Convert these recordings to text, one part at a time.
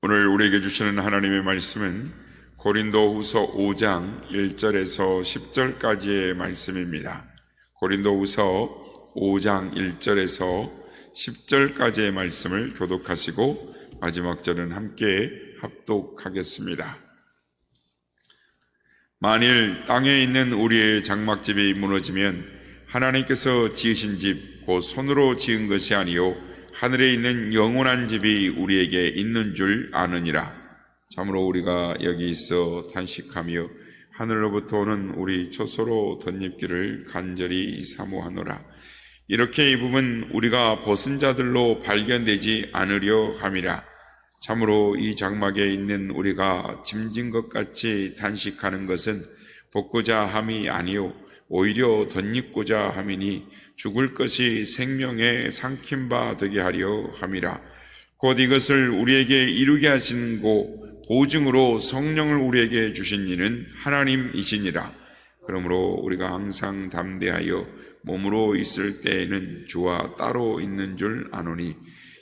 오늘 우리에게 주시는 하나님의 말씀은 고린도후서 5장 1절에서 10절까지의 말씀입니다. 고린도후서 5장 1절에서 10절까지의 말씀을 교독하시고 마지막 절은 함께 합독하겠습니다. 만일 땅에 있는 우리의 장막집이 무너지면 하나님께서 지으신 집 곧 손으로 지은 것이 아니요 하늘에 있는 영원한 집이 우리에게 있는 줄 아느니라. 참으로 우리가 여기 있어 탄식하며 하늘로부터 오는 우리 초소로 덧입기를 간절히 사모하노라. 이렇게 입으면 우리가 벗은 자들로 발견되지 않으려 함이라. 참으로 이 장막에 있는 우리가 짐진 것 같이 탄식하는 것은 벗고자 함이 아니요 오히려 덧입고자 함이니 죽을 것이 생명의 삼킨 바 되게 하려 함이라. 곧 이것을 우리에게 이루게 하신 고 보증으로 성령을 우리에게 주신 이는 하나님이시니라. 그러므로 우리가 항상 담대하여 몸으로 있을 때에는 주와 따로 있는 줄 아노니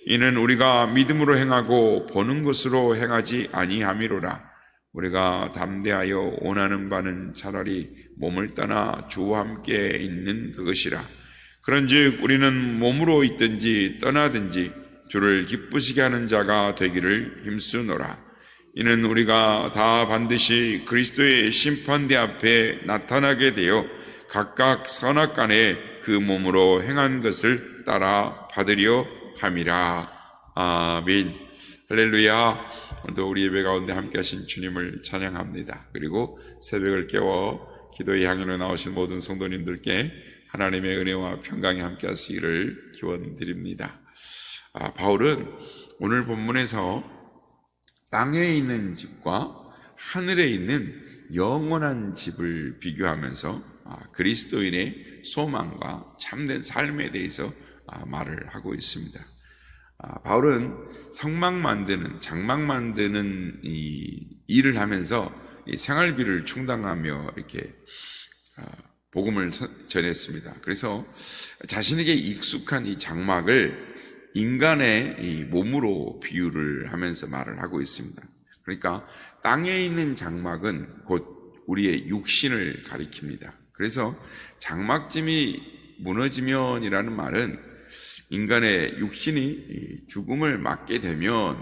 이는 우리가 믿음으로 행하고 보는 것으로 행하지 아니함이로라. 우리가 담대하여 원하는 바는 차라리 몸을 떠나 주와 함께 있는 그것이라. 그런즉 우리는 몸으로 있든지 떠나든지 주를 기쁘시게 하는 자가 되기를 힘쓰노라. 이는 우리가 다 반드시 그리스도의 심판대 앞에 나타나게 되어 각각 선악간에 그 몸으로 행한 것을 따라 받으려 함이라. 아멘. 할렐루야. 오늘도 우리 예배 가운데 함께 하신 주님을 찬양합니다. 그리고 새벽을 깨워 기도의 향연으로 나오신 모든 성도님들께 하나님의 은혜와 평강이 함께 하시기를 기원드립니다. 바울은 오늘 본문에서 땅에 있는 집과 하늘에 있는 영원한 집을 비교하면서 그리스도인의 소망과 참된 삶에 대해서 말을 하고 있습니다. 바울은 성막 만드는, 장막 만드는 이 일을 하면서 이 생활비를 충당하며 이렇게 복음을 전했습니다. 그래서 자신에게 익숙한 이 장막을 인간의 이 몸으로 비유를 하면서 말을 하고 있습니다. 그러니까 땅에 있는 장막은 곧 우리의 육신을 가리킵니다. 그래서 장막짐이 무너지면이라는 말은 인간의 육신이 죽음을 맞게 되면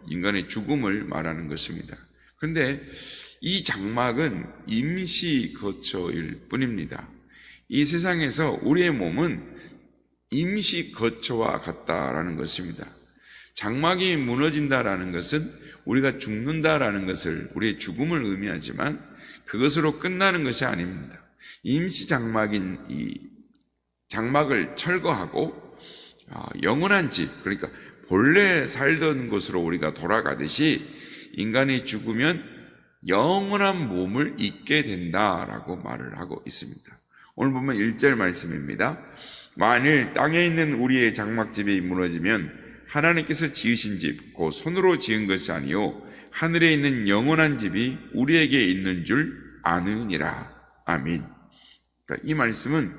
인간의 죽음을 말하는 것입니다. 그런데 이 장막은 임시 거처일 뿐입니다. 이 세상에서 우리의 몸은 임시 거처와 같다라는 것입니다. 장막이 무너진다라는 것은 우리가 죽는다라는 것을, 우리의 죽음을 의미하지만 그것으로 끝나는 것이 아닙니다. 임시 장막인 이 장막을 철거하고 영원한 집, 그러니까 본래 살던 곳으로 우리가 돌아가듯이 인간이 죽으면 영원한 몸을 잊게 된다라고 말을 하고 있습니다. 오늘 보면 1절 말씀입니다. 만일 땅에 있는 우리의 장막집이 무너지면 하나님께서 지으신 집, 곧 손으로 지은 것이 아니요 하늘에 있는 영원한 집이 우리에게 있는 줄 아느니라. 아멘. 그러니까 이 말씀은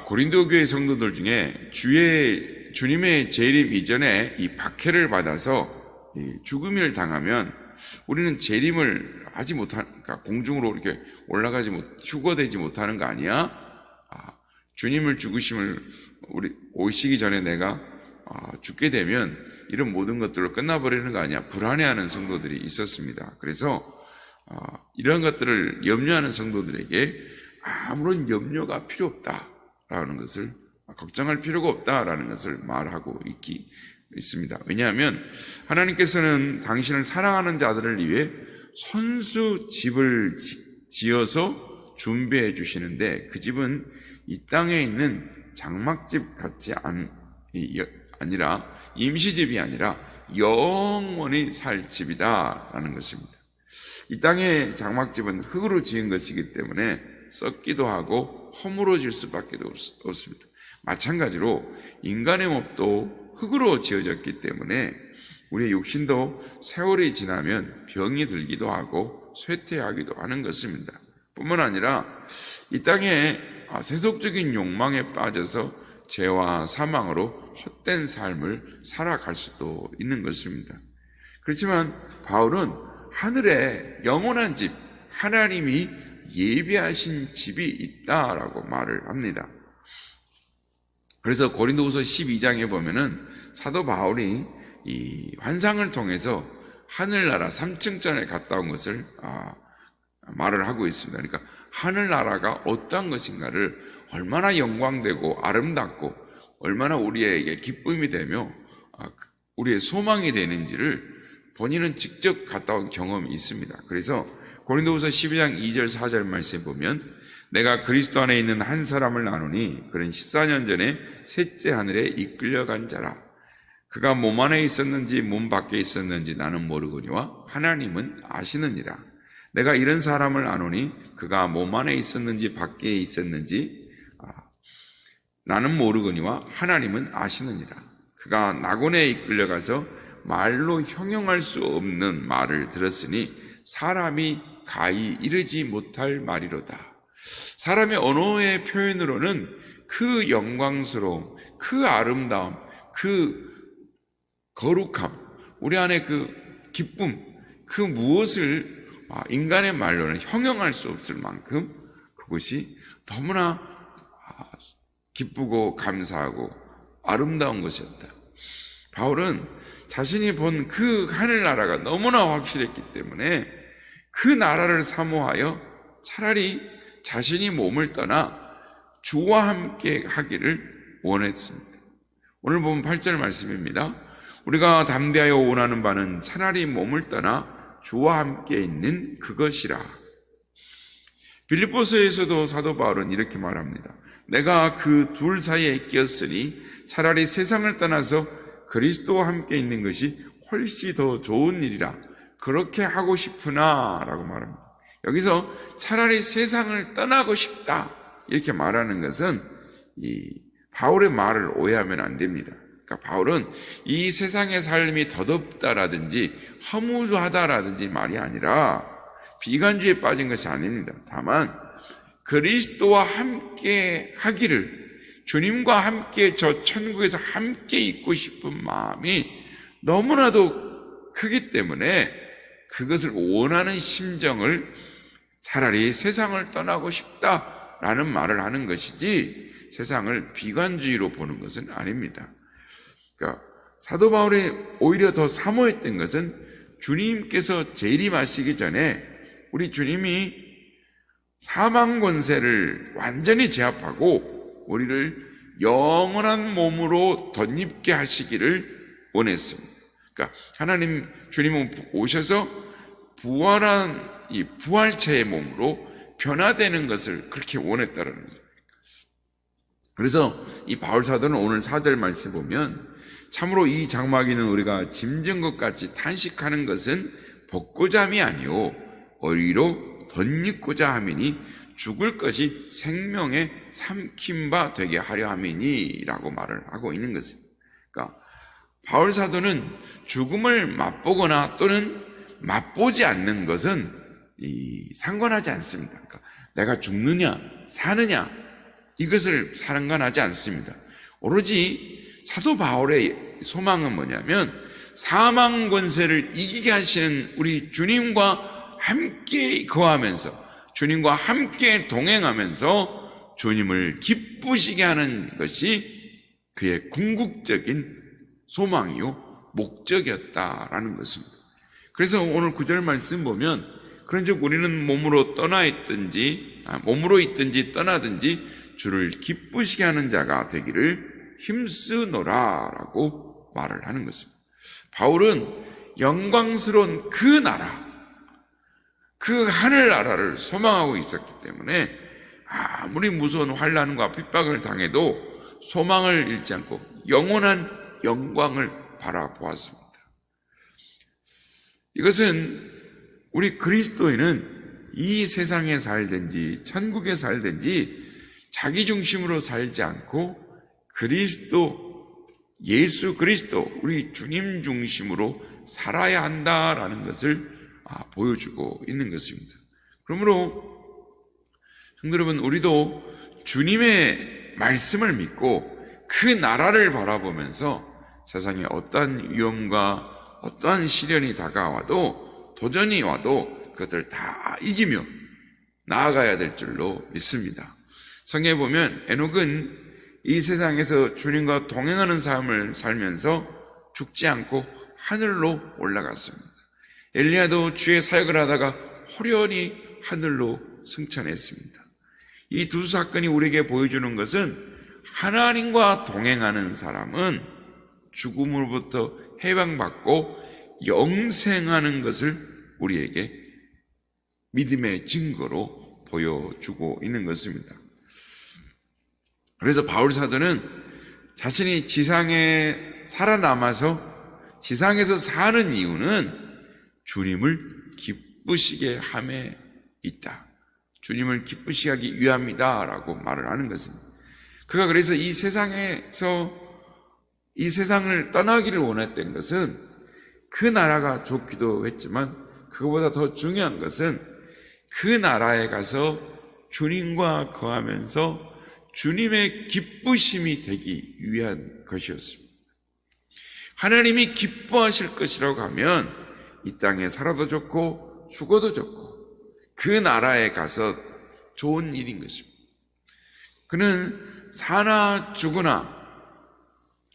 고린도 교회 성도들 중에 주님의 재림 이전에 이 박해를 받아서 죽음을 당하면 우리는 재림을 하지 그러니까 공중으로 이렇게 휴거되지 못하는 거 아니야? 주님을 죽으심을 우리 오시기 전에 내가 죽게 되면 이런 모든 것들로 끝나버리는 거 아니야? 불안해하는 성도들이 있었습니다. 그래서 이런 것들을 염려하는 성도들에게 아무런 염려가 필요 없다라는 것을, 걱정할 필요가 없다라는 것을 말하고 있습니다. 왜냐하면 하나님께서는 당신을 사랑하는 자들을 위해 손수 집을 지어서 준비해 주시는데 그 집은 이 땅에 있는 장막집 같지 아니라 임시집이 아니라 영원히 살 집이다라는 것입니다. 이 땅의 장막집은 흙으로 지은 것이기 때문에 썩기도 하고 허물어질 수밖에 없습니다. 마찬가지로 인간의 몸도 흙으로 지어졌기 때문에 우리의 육신도 세월이 지나면 병이 들기도 하고 쇠퇴하기도 하는 것입니다. 뿐만 아니라 이 땅에 세속적인 욕망에 빠져서 죄와 사망으로 헛된 삶을 살아갈 수도 있는 것입니다. 그렇지만 바울은 하늘에 영원한 집, 하나님이 예비하신 집이 있다라고 말을 합니다. 그래서 고린도후서 12장에 보면은 사도 바울이 이 환상을 통해서 하늘나라 3층전에 갔다 온 것을 말을 하고 있습니다. 그러니까 하늘나라가 어떠한 것인가를 얼마나 영광되고 아름답고 얼마나 우리에게 기쁨이 되며 우리의 소망이 되는지를 본인은 직접 갔다 온 경험이 있습니다. 그래서 고린도후서 12장 2절 4절 말씀에 보면 내가 그리스도 안에 있는 한 사람을 아노니 그는 14년 전에 셋째 하늘에 이끌려간 자라. 그가 몸 안에 있었는지 몸 밖에 있었는지 나는 모르거니와 하나님은 아시느니라. 내가 이런 사람을 아노니 그가 몸 안에 있었는지 밖에 있었는지 나는 모르거니와 하나님은 아시느니라. 그가 낙원에 이끌려가서 말로 형용할 수 없는 말을 들었으니 사람이 가히 이르지 못할 말이로다. 사람의 언어의 표현으로는 그 영광스러움, 그 아름다움, 그 거룩함, 우리 안에 그 기쁨, 그 무엇을 인간의 말로는 형용할 수 없을 만큼 그것이 너무나 기쁘고 감사하고 아름다운 것이었다. 바울은 자신이 본 그 하늘나라가 너무나 확실했기 때문에 그 나라를 사모하여 차라리 자신이 몸을 떠나 주와 함께 하기를 원했습니다. 오늘 보면 8절 말씀입니다. 우리가 담대하여 원하는 바는 차라리 몸을 떠나 주와 함께 있는 그것이라. 빌립보서에서도 사도 바울은 이렇게 말합니다. 내가 그 둘 사이에 끼었으니 차라리 세상을 떠나서 그리스도와 함께 있는 것이 훨씬 더 좋은 일이라. 그렇게 하고 싶으나 라고 말합니다. 여기서 차라리 세상을 떠나고 싶다 이렇게 말하는 것은 이 바울의 말을 오해하면 안 됩니다. 그러니까 바울은 이 세상의 삶이 더덥다라든지 허무하다라든지 말이 아니라 비관주의에 빠진 것이 아닙니다. 다만 그리스도와 함께 하기를, 주님과 함께 저 천국에서 함께 있고 싶은 마음이 너무나도 크기 때문에 그것을 원하는 심정을 차라리 세상을 떠나고 싶다라는 말을 하는 것이지 세상을 비관주의로 보는 것은 아닙니다. 그러니까 사도 바울이 오히려 더 사모했던 것은 주님께서 재림하시기 전에 우리 주님이 사망 권세를 완전히 제압하고 우리를 영원한 몸으로 덧입게 하시기를 원했습니다. 그러니까 하나님 주님은 오셔서 부활한 이 부활체의 몸으로 변화되는 것을 그렇게 원했다라는 거죠. 그래서 이 바울 사도는 오늘 4절 말씀 보면 참으로 이 장막에는 우리가 짐진 것 같이 탄식하는 것은 벗고자 함이 아니요 어리로 덧입고자 함이니 죽을 것이 생명의 삼킨 바 되게 하려 함이니라고 말을 하고 있는 것입니다. 그러니까 바울 사도는 죽음을 맛보거나 또는 맛보지 않는 것은 상관하지 않습니다. 그러니까 내가 죽느냐 사느냐 이것을 상관하지 않습니다. 오로지 사도 바울의 소망은 뭐냐면 사망 권세를 이기게 하시는 우리 주님과 함께 거하면서 주님과 함께 동행하면서 주님을 기쁘시게 하는 것이 그의 궁극적인 소망이요 목적이었다라는 것입니다. 그래서 오늘 9절 말씀 보면 그런즉 우리는 몸으로 있든지 떠나든지 주를 기쁘시게 하는 자가 되기를 힘쓰노라라고 말을 하는 것입니다. 바울은 영광스러운 그 나라, 그 하늘나라를 소망하고 있었기 때문에 아무리 무서운 환난과 핍박을 당해도 소망을 잃지 않고 영원한 영광을 바라보았습니다. 이것은 우리 그리스도인은 이 세상에 살든지 천국에 살든지 자기 중심으로 살지 않고 예수 그리스도 우리 주님 중심으로 살아야 한다라는 것을 보여주고 있는 것입니다. 그러므로 성도 여러분, 우리도 주님의 말씀을 믿고 그 나라를 바라보면서 세상에 어떠한 위험과 어떠한 시련이 다가와도 도전이 와도 그것을 다 이기며 나아가야 될 줄로 믿습니다. 성경에 보면 에녹은 이 세상에서 주님과 동행하는 삶을 살면서 죽지 않고 하늘로 올라갔습니다. 엘리야도 주의 사역을 하다가 호련히 하늘로 승천했습니다. 이 두 사건이 우리에게 보여주는 것은 하나님과 동행하는 사람은 죽음으로부터 해방받고 영생하는 것을 우리에게 믿음의 증거로 보여주고 있는 것입니다. 그래서 바울 사도는 자신이 지상에 살아남아서 지상에서 사는 이유는 주님을 기쁘시게 함에 있다. 주님을 기쁘시게 하기 위함이다 라고 말을 하는 것입니다. 그가 그래서 이 세상을 떠나기를 원했던 것은 그 나라가 좋기도 했지만 그것보다 더 중요한 것은 그 나라에 가서 주님과 거하면서 주님의 기쁘심이 되기 위한 것이었습니다. 하나님이 기뻐하실 것이라고 하면 이 땅에 살아도 좋고 죽어도 좋고 그 나라에 가서 좋은 일인 것입니다. 그는 사나 죽으나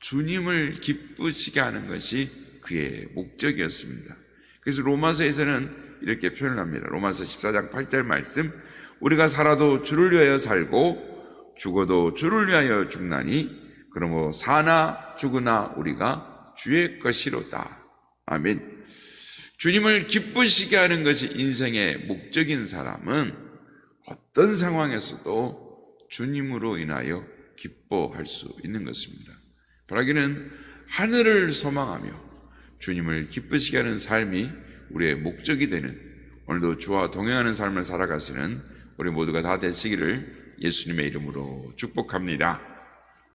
주님을 기쁘시게 하는 것이 그의 목적이었습니다. 그래서 로마서에서는 이렇게 표현합니다. 로마서 14장 8절 말씀, 우리가 살아도 주를 위하여 살고 죽어도 주를 위하여 죽나니 그러므로 사나 죽으나 우리가 주의 것이로다. 아멘. 주님을 기쁘시게 하는 것이 인생의 목적인 사람은 어떤 상황에서도 주님으로 인하여 기뻐할 수 있는 것입니다. 바라기는 하늘을 소망하며 주님을 기쁘시게 하는 삶이 우리의 목적이 되는, 오늘도 주와 동행하는 삶을 살아가시는 우리 모두가 다 되시기를 예수님의 이름으로 축복합니다.